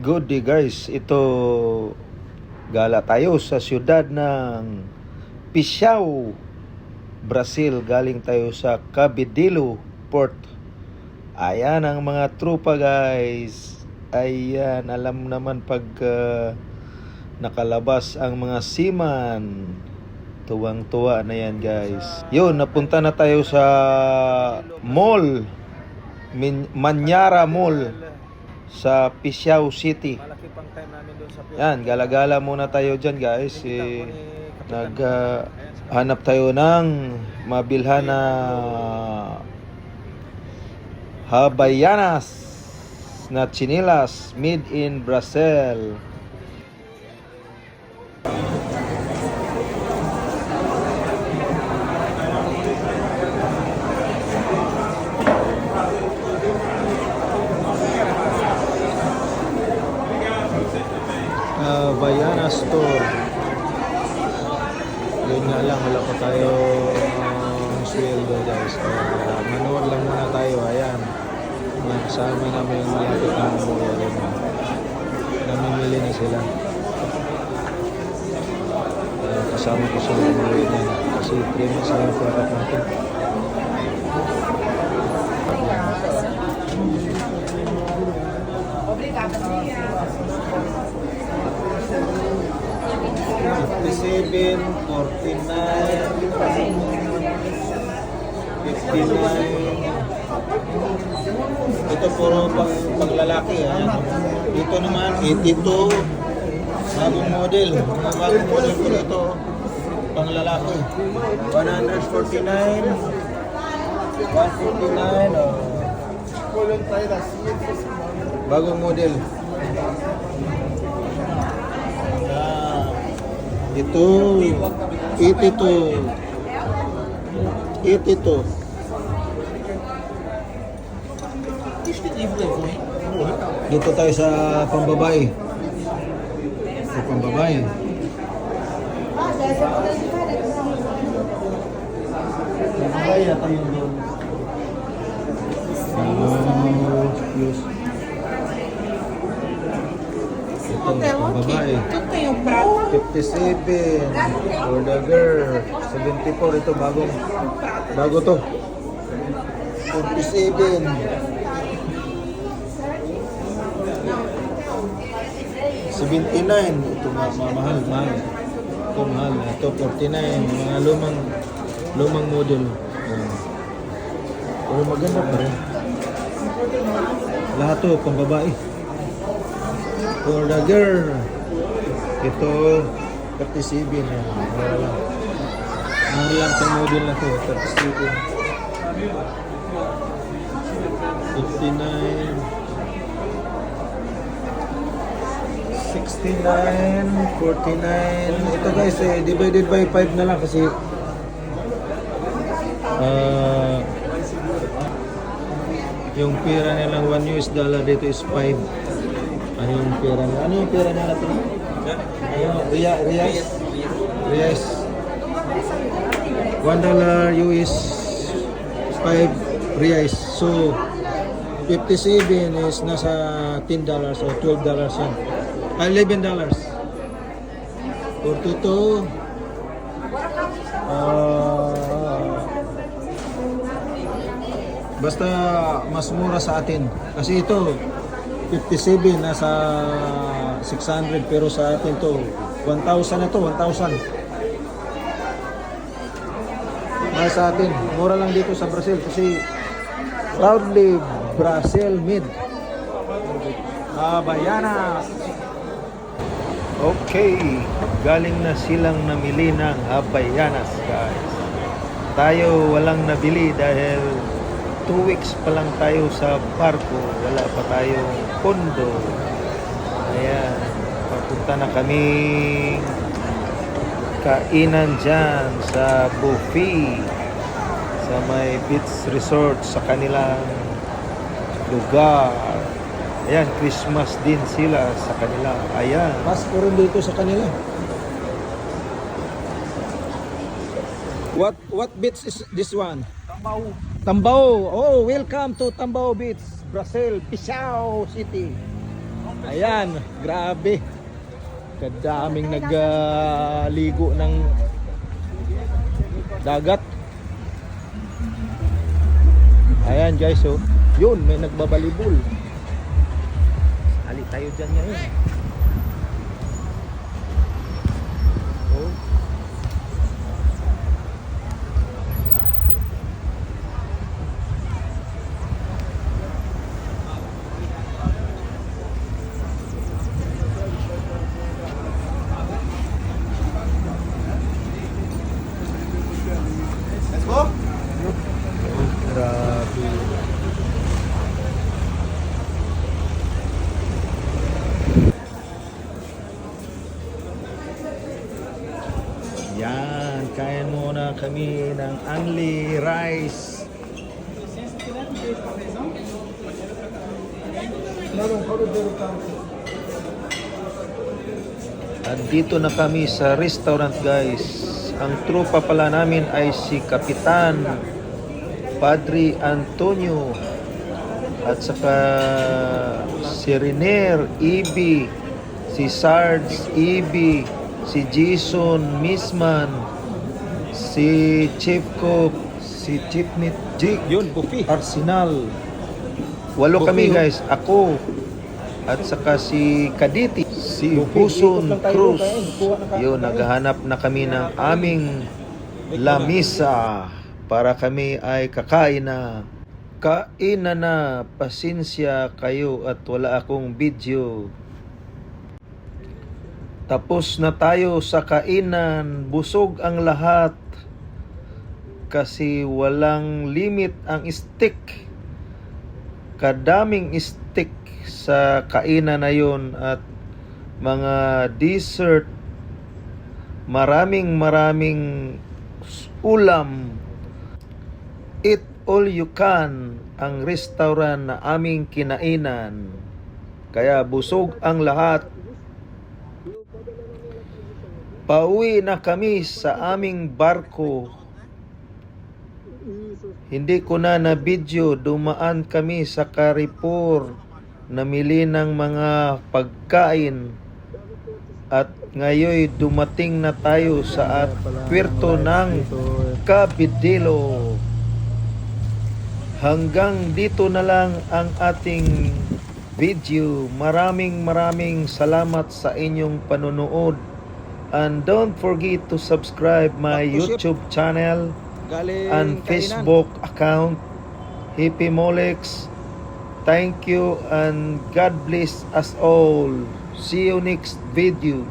Good day guys, ito gala tayo sa siyudad ng Pisiao, Brazil. Galing tayo sa Cabedelo Port. Ayan ang mga trupa guys. Ayan, alam naman pag nakalabas ang mga seaman, tuwang-tuwa na yan guys. Yun, napunta na tayo sa mall, Manyara Mall sa Pisiao City. Malaki pang time namin doon sa Yan, gala-gala muna tayo dyan guys. Hanap tayo ng mabilhan na Havaianas na chinilas made in Brazil. Havaianas store. Yun nga lang, wala pa tayo sweldo guys. Manood lang muna tayo. Ayan, kasama namin yung malapit ng muli. Namimili na sila. Kasama ko sila ng muli na kasi 3 months na yung product natin. Obrigada, Maria. 57, 49, 59. Ito puro panglalaki. Dito naman 82, bagong model. Bagong model po ito, panglalaki. 149, 149, bagong model. Ito 82, 82. Dito tayo sa pambabae. Sa pambabae. Pambabae yata yung doon. Yes. Ito, pambabae. 57 for the girl. 74, ito bago to. 47. 79, ito mahal. Ito mahal. Ito 49, mga lumang model. Pero maganda pa rin. Lahat to pambabae. For the girl. Ito 37 na. Mura lang sa model na to, 37. 59, 69, 49. Ito guys, divided by 5 na lang kasi yung pera nilang $1 dito is 5. Ano yung pera nila? Ano yung pera nila natin? Reais. $1 US 5 reais. So 57 is nasa $10 o $12 yan. $11. 42. Basta mas mura sa atin. Kasi ito 57 nasa 600 pero sa atin to 1,000 na to, 1,000. Mahal sa atin. Mura lang dito sa Brazil kasi proudly Brazil made. Havaianas. Okay, galing na silang namili ng Havaianas guys. Tayo walang nabili dahil 2 weeks pa lang tayo sa barko. Wala pa tayong pondo. Ayan, papunta na kami kainan dyan sa buffet sa may beach resort sa kanilang lugar. Ayan, Christmas din sila sa kanila. Ayan, Pasko rin dito sa kanila. What beach is this one? Tambao. Oh, welcome to Tambao Beach, Brazil, Pisiao City. Ayan, grabe. Kadaming nagligo ng dagat. Ayan guys, oh. Yun, may nagbabalibol. Sali tayo dyan ngayon. Oh. Let's go. Grabe. Yan, kain muna kami ng only rice. At dito na kami sa restaurant guys. Ang tropa pala namin ay si Kapitan Padre Antonio at saka si Renier Ibi, si Sarge Ibi, si Jason Misman, si Chief Cook, si Chief Nit Jig, Yun, Buffy. Arsenal. Walo kami guys, ako at saka si Kaditi, si Huson Cruz. Yun, naghahanap na kami ng aming lamisa para kami ay kakain na. Kain na, pasensya kayo at wala akong video. Tapos na tayo sa kainan, busog ang lahat kasi walang limit ang steak. Kadaming steak sa kainan na yun at mga dessert, maraming ulam. Eat all you can ang restaurant na aming kinainan. Kaya busog ang lahat. Pauwi na kami sa aming barko. Hindi ko na video, dumaan kami sa Carrefour, namili ng mga pagkain at ngayon dumating na tayo sa puerto ng Cabidelo. Hanggang dito na lang ang ating video. Maraming salamat sa inyong panonood. And don't forget to subscribe my YouTube channel and Facebook account, Hippie Molex. Thank you and God bless us all. See you next video.